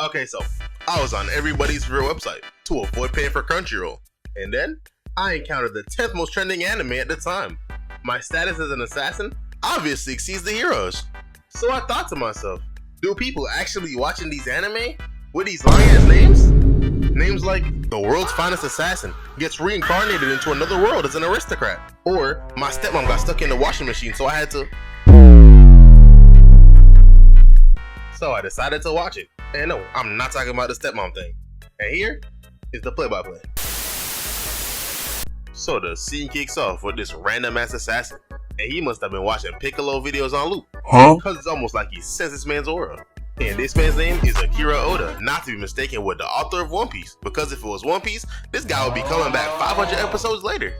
Okay, so I was on everybody's real website to avoid paying for Crunchyroll, and then I encountered the 10th most trending anime at the time. My status as an assassin obviously exceeds the heroes. So I thought to myself, do people actually be watching these anime with these long ass names? Names like the world's finest assassin gets reincarnated into another world as an aristocrat, or my stepmom got stuck in the washing machine so I had to. So I decided to watch it. And no, I'm not talking about the stepmom thing. And here is the play-by-play. So the scene kicks off with this random ass assassin, and he must have been watching Piccolo videos on loop, because it's almost like he senses this man's aura. And this man's name is Akira Oda, not to be mistaken with the author of One Piece, because if it was One Piece, this guy would be coming back 500 episodes later.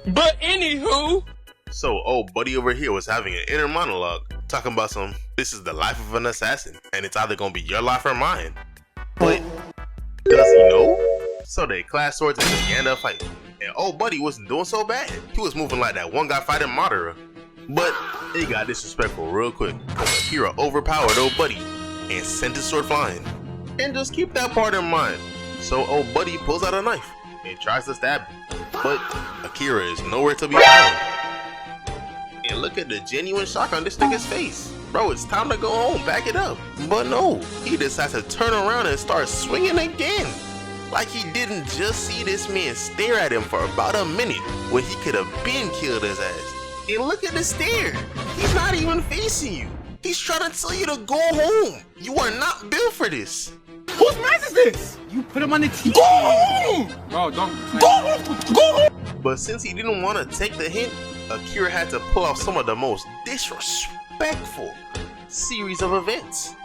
But anywho, so old buddy over here was having an inner monologue, talking about this is the life of an assassin, and it's either gonna be your life or mine. But does he know? So they clashed swords and began to fight. And old buddy wasn't doing so bad. He was moving like that one guy fighting Madara. But it got disrespectful real quick, because Akira overpowered old buddy and sent his sword flying. And just keep that part in mind. So old buddy pulls out a knife and tries to stab him. But Akira is nowhere to be found. And look at the genuine shock on this nigga's face. Bro, it's time to go home, back it up. But no, he decides to turn around and start swinging again. Like he didn't just see this man stare at him for about a minute when he could have been killed his ass. And look at the stare. He's not even facing you. He's trying to tell you to go home. You are not built for this. whose mess is this? You put him on the TV. Go home! Bro, don't. Go home! But since he didn't want to take the hint, Akira had to pull off some of the most disrespectful series of events.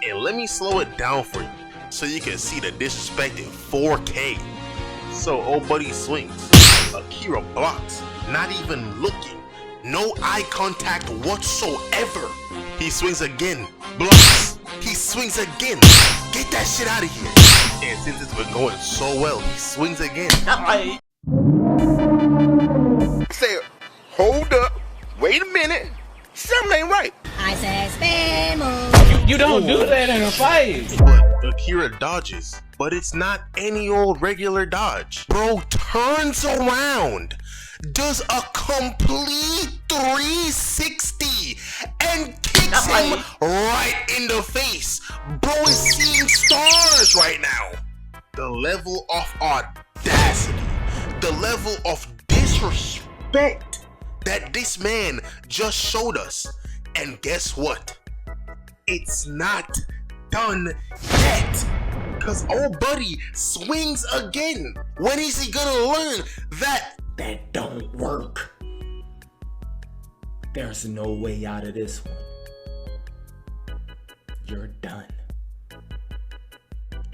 And let me slow it down for you so you can see the disrespect in 4K. So old buddy swings. Akira blocks, not even looking. No eye contact whatsoever. He swings again, blocks. He swings again. Get that shit out of here. And since it's been going so well, he swings again. Say, hold up, wait a minute. Something ain't right. I said spin move. You don't do that in a fight. But Akira dodges. But it's not any old regular dodge. Bro turns around, does a complete 360, and kicks him right in the face. Bro is seeing stars right now. The level of audacity, the level of disrespect that this man just showed us. And guess what? It's not done yet. Cause old buddy swings again. When is he gonna learn that don't work? There's no way out of this one. You're done.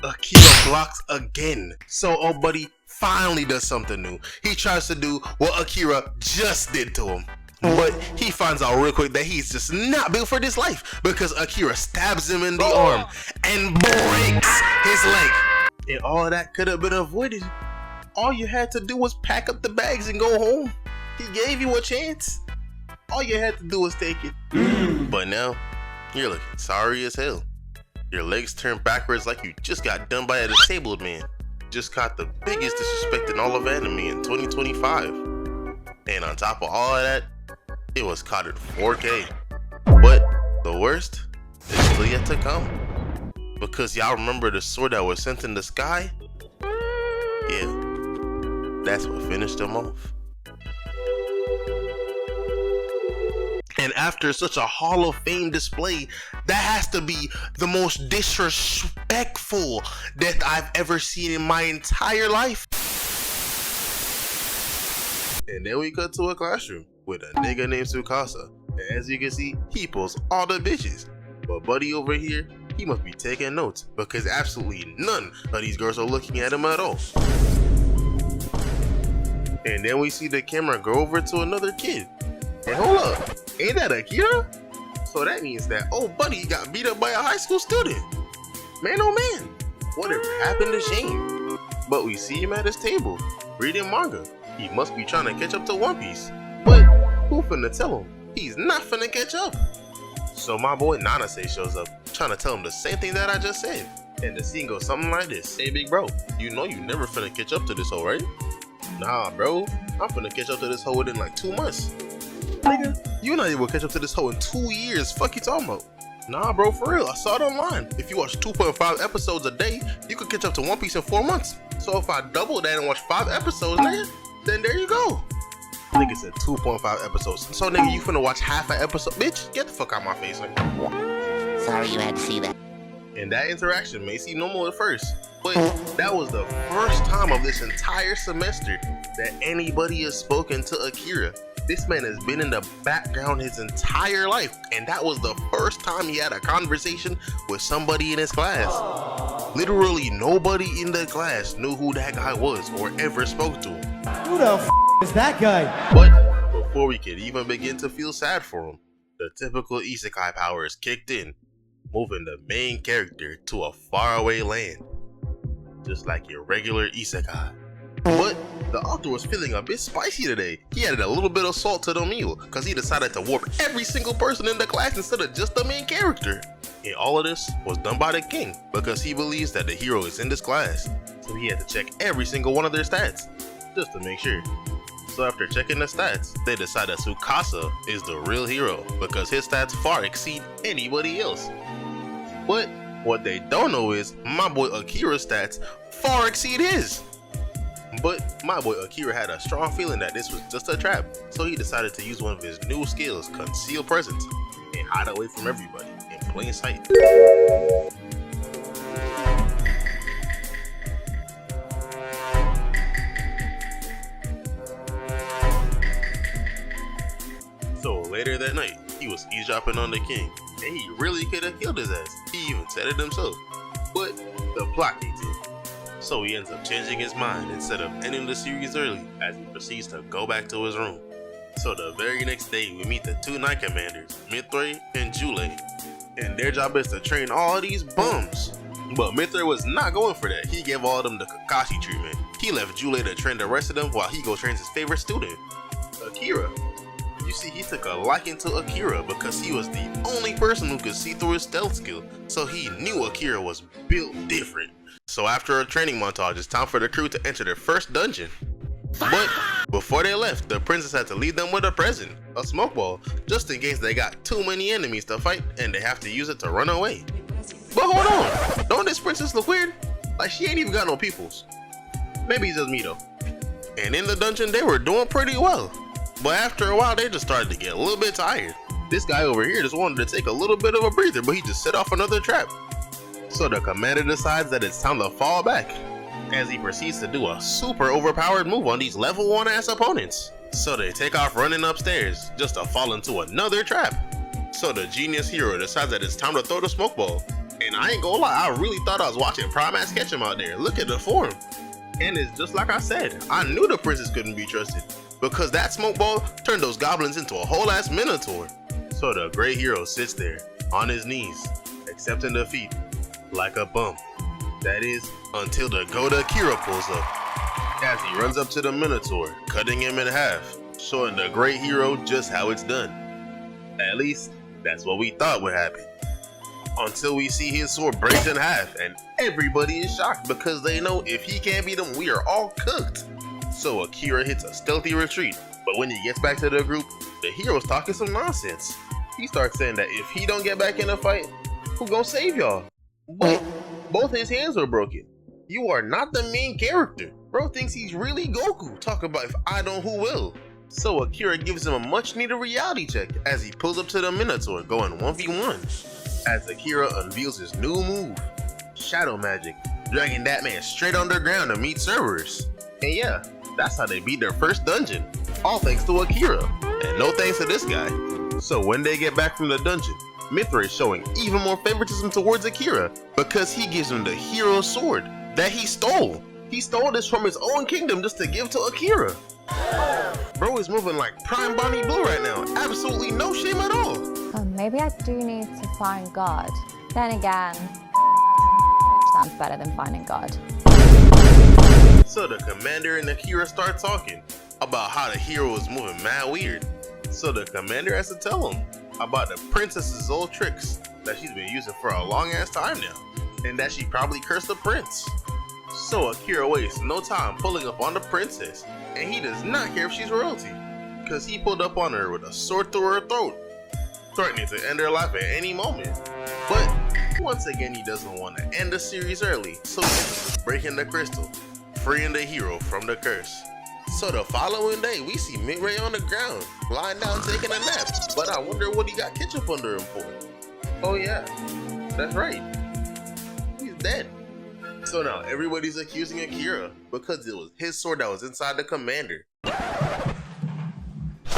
Akira blocks again. So old buddy finally does something new. He tries to do what Akira just did to him. But he finds out real quick that he's just not built for this life, because Akira stabs him in the arm and breaks his leg. And all of that could have been avoided. All you had to do was pack up the bags and go home. He gave you a chance. All you had to do was take it. But now, you're looking sorry as hell. Your legs turned backwards like you just got done by a disabled man. Just caught the biggest disrespect in all of anime in 2025. And on top of all of that, it was caught in 4K. But the worst is still yet to come. Because y'all remember the sword that was sent in the sky? Yeah, that's what finished him off. And after such a Hall of Fame display, that has to be the most disrespectful death I've ever seen in my entire life. And then we cut to a classroom with a nigga named Tsukasa. And as you can see, he pulls all the bitches. But buddy over here, he must be taking notes, because absolutely none of these girls are looking at him at all. And then we see the camera go over to another kid. And hold up, ain't that Akira? So that means that old buddy got beat up by a high school student. Man oh man, whatever happened to Shane? But we see him at his table, reading manga. He must be trying to catch up to One Piece. But who finna tell him he's not finna catch up? So my boy Nanase shows up, trying to tell him the same thing that I just said. And the scene goes something like this. Hey big bro, you know you never finna catch up to this hoe, right? Nah bro, I'm finna catch up to this hoe within like 2 months. Nigga, you not able to catch up to this hoe in 2 years. Fuck you talking about? Nah bro, for real, I saw it online. If you watch 2.5 episodes a day, you could catch up to One Piece in 4 months. So if I double that and watch 5 episodes, nigga, then there you go. Nigga said 2.5 episodes. So nigga, you finna watch half an episode? Bitch, get the fuck out my face, nigga. Sorry you had to see that. And that interaction may seem normal at first, but that was the first time of this entire semester that anybody has spoken to Akira. This man has been in the background his entire life, and that was the first time he had a conversation with somebody in his class. Literally nobody in the class knew who that guy was or ever spoke to him. Who the f is that guy? But before we could even begin to feel sad for him, the typical isekai powers kicked in, moving the main character to a faraway land, just like your regular isekai. But the author was feeling a bit spicy today. He added a little bit of salt to the meal because he decided to warp every single person in the class instead of just the main character. And all of this was done by the king because he believes that the hero is in this class. So he had to check every single one of their stats just to make sure. So after checking the stats, they decide that Tsukasa is the real hero because his stats far exceed anybody else. But what they don't know is my boy Akira's stats far exceed his. But my boy Akira had a strong feeling that this was just a trap, so he decided to use one of his new skills, Conceal Presence, and hide away from everybody in plain sight. So later that night, he was eavesdropping on the king, and he really could have killed his ass. He even said it himself. But the plot kicked in. So he ends up changing his mind instead of ending the series early as he proceeds to go back to his room. So the very next day we meet the 2 Knight Commanders, Mithray and Jule, and their job is to train all of these bums. But Mithray was not going for that. He gave all of them the Kakashi treatment. He left Jule to train the rest of them while he go trains his favorite student, Akira. You see, he took a liking to Akira because he was the only person who could see through his stealth skill, so he knew Akira was built different. So after a training montage, it's time for the crew to enter their first dungeon. But before they left, the princess had to leave them with a present, a smoke ball, just in case they got too many enemies to fight and they have to use it to run away. But hold on, don't this princess look weird? Like she ain't even got no peoples. Maybe it's just me though. And in the dungeon, they were doing pretty well. But after a while, they just started to get a little bit tired. This guy over here just wanted to take a little bit of a breather, but he just set off another trap. So the commander decides that it's time to fall back, as he proceeds to do a super overpowered move on these level 1 ass opponents. So they take off running upstairs, just to fall into another trap. So the genius hero decides that it's time to throw the smoke ball. And I ain't gonna lie, I really thought I was watching Primax catch him out there. Look at the form. And it's just like I said, I knew the princess couldn't be trusted, because that smoke ball turned those goblins into a whole ass minotaur. So the great hero sits there, on his knees, accepting defeat, like a bum. That is, until the goat Akira pulls up, as he runs up to the minotaur, cutting him in half, showing the great hero just how it's done. At least, that's what we thought would happen. Until we see his sword break in half, and everybody is shocked because they know if he can't beat him, we are all cooked. So Akira hits a stealthy retreat, but when he gets back to the group, the hero's talking some nonsense. He starts saying that if he don't get back in the fight, who gonna save y'all? But both his hands are broken. You are not the main character. Bro thinks he's really Goku. Talk about if I don't, who will? So Akira gives him a much needed reality check as he pulls up to the Minotaur going 1v1. As Akira unveils his new move, Shadow Magic, dragging that man straight underground to meet Cerberus. And yeah, that's how they beat their first dungeon. All thanks to Akira, and no thanks to this guy. So when they get back from the dungeon, Mithra is showing even more favoritism towards Akira because he gives him the hero sword that he stole. He stole this from his own kingdom just to give to Akira. Bro is moving like prime Bonnie Blue right now. Absolutely no shame at all. Oh, maybe I do need to find God. Then again, sounds better than finding God. So the commander and Akira start talking about how the hero is moving mad weird. So the commander has to tell him about the princess's old tricks that she's been using for a long ass time now. and that she probably cursed the prince. So Akira wastes no time pulling up on the princess, and he does not care if she's royalty, cause he pulled up on her with a sword through her throat, threatening to end her life at any moment. But once again, he doesn't want to end the series early, so he ends up breaking the crystal, freeing the hero from the curse. So the following day, we see Midray on the ground, lying down taking a nap, but I wonder what he got ketchup under him for. Oh yeah, that's right, he's dead. So now everybody's accusing Akira because it was his sword that was inside the commander.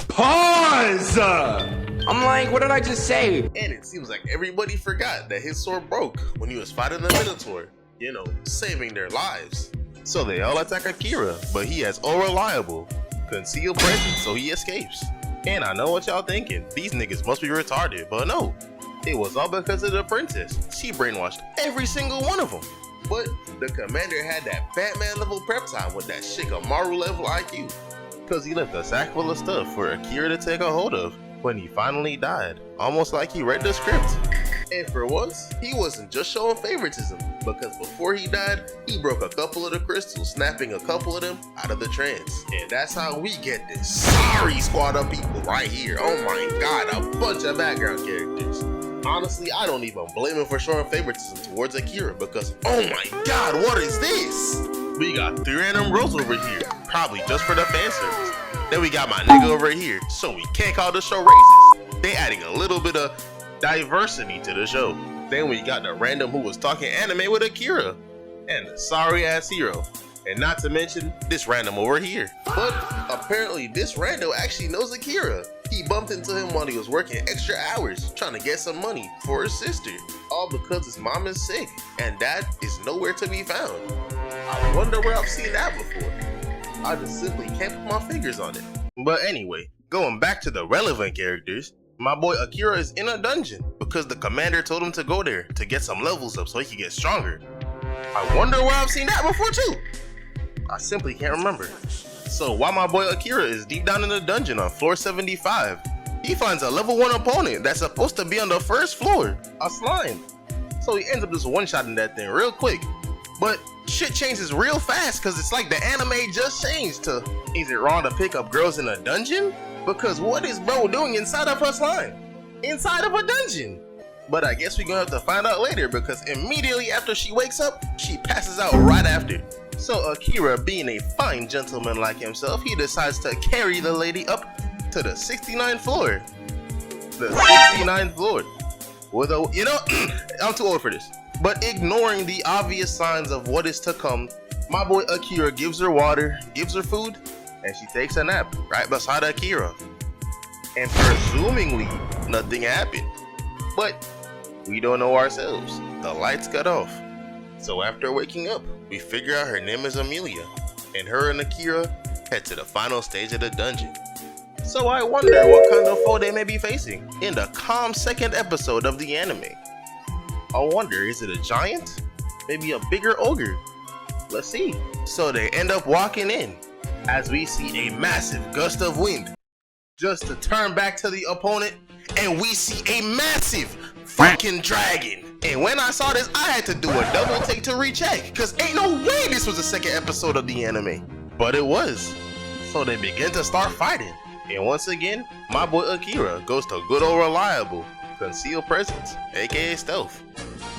Pause! I'm like, what did I just say? And it seems like everybody forgot that his sword broke when he was fighting the Minotaur, you know, saving their lives. So they all attack Akira, but he has unreliable concealed presence, so he escapes. And I know what y'all thinking, these niggas must be retarded, but no, it was all because of the princess. She brainwashed every single one of them. But the commander had that Batman level prep time with that Shikamaru level IQ, cause he left a sack full of stuff for Akira to take a hold of when he finally died, almost like he read the script. And for once, he wasn't just showing favoritism, because before he died, he broke a couple of the crystals, snapping a couple of them out of the trance. And that's how we get this sorry squad of people right here. Oh my god, a bunch of background characters. Honestly, I don't even blame him for showing favoritism towards Akira, because oh my god, what is this? We got 3 random girls over here, probably just for the fan service. Then we got my nigga over here, so we can't call the show racist. They adding a little bit of diversity to the show. Then we got the random who was talking anime with Akira, and the sorry ass hero. And not to mention this random over here. But apparently this rando actually knows Akira. He bumped into him while he was working extra hours trying to get some money for his sister. All because his mom is sick and dad is nowhere to be found. I wonder where I've seen that before. I just simply can't put my fingers on it. But anyway, going back to the relevant characters, my boy Akira is in a dungeon because the commander told him to go there to get some levels up so he can get stronger. I wonder where I've seen that before too. I simply can't remember. So while my boy Akira is deep down in the dungeon on floor 75, he finds a level 1 opponent that's supposed to be on the first floor, a slime. So he ends up just one-shotting that thing real quick. But shit changes real fast because it's like the anime just changed to, is it wrong to pick up girls in a dungeon? Because what is bro doing inside of her slime? Inside of a dungeon? But I guess we're gonna have to find out later, because immediately after she wakes up, she passes out right after. So Akira, being a fine gentleman like himself, he decides to carry the lady up to the 69th floor. The 69th floor. With a, you know, I'm too old for this. But ignoring the obvious signs of what is to come, my boy Akira gives her water, gives her food, and she takes a nap right beside Akira. And presumingly, nothing happened. But we don't know ourselves. The lights got off. So after waking up, we figure out her name is Amelia, and her and Akira head to the final stage of the dungeon. So I wonder what kind of foe they may be facing in the calm second episode of the anime. I wonder, is it a giant? Maybe a bigger ogre? Let's see. So they end up walking in, as we see a massive gust of wind, just to turn back to the opponent, and we see a massive fucking dragon. And when I saw this, I had to do a double take to recheck, cause ain't no way this was the second episode of the anime. But it was. So they begin to start fighting. And once again, my boy Akira goes to good old reliable concealed presence, aka stealth.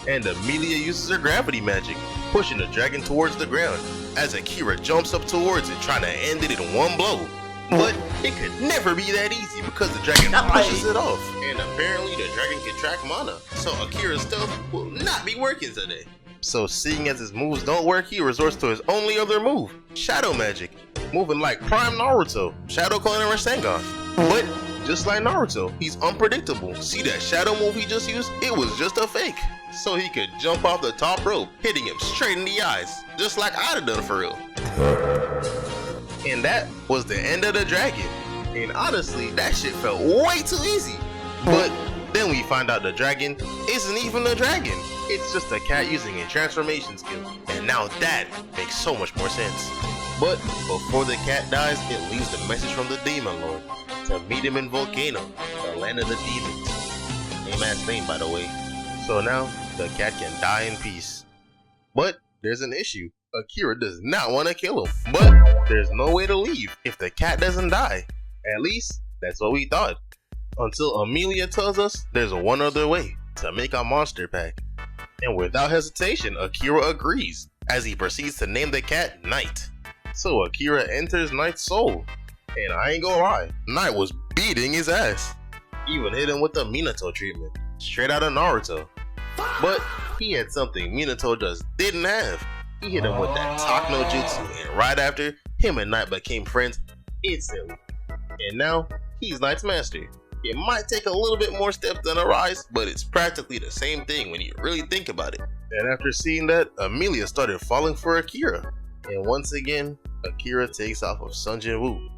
And Amelia uses her gravity magic, pushing the dragon towards the ground, as Akira jumps up towards it, trying to end it in one blow. But it could never be that easy because the dragon pushes it off. And apparently the dragon can track mana, so Akira's stealth will not be working today. So seeing as his moves don't work, he resorts to his only other move, shadow magic, moving like prime Naruto, shadow cloning Rasengan. But just like Naruto, he's unpredictable. See that shadow move he just used? It was just a fake. So he could jump off the top rope, hitting him straight in the eyes, just like I'd have done for real. And that was the end of the dragon. And honestly, that shit felt way too easy. But then we find out the dragon isn't even a dragon. It's just a cat using a transformation skill. And now that makes so much more sense. But before the cat dies, it leaves the message from the Demon Lord to meet him in Volcano, the land of the demons. Same ass name, by the way. So now the cat can die in peace. But there's an issue. Akira does not want to kill him, but there's no way to leave if the cat doesn't die. At least, that's what we thought. Until Amelia tells us there's one other way to make a monster pack. And without hesitation, Akira agrees, as he proceeds to name the cat Knight. So Akira enters Knight's soul. And I ain't gonna lie, Knight was beating his ass. Even hit him with the Minato treatment, straight out of Naruto. But he had something Minato just didn't have. He hit him with that talk no jutsu, and right after, him and Knight became friends instantly. And now, he's Knight's master. It might take a little bit more steps than a rise, but it's practically the same thing when you really think about it. And after seeing that, Amelia started falling for Akira. And once again, Akira takes off of Sunjin Woo.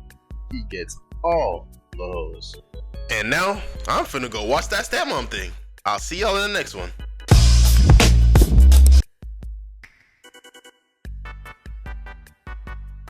He gets all the hoes. And now, I'm finna go watch that stepmom thing. I'll see y'all in the next one.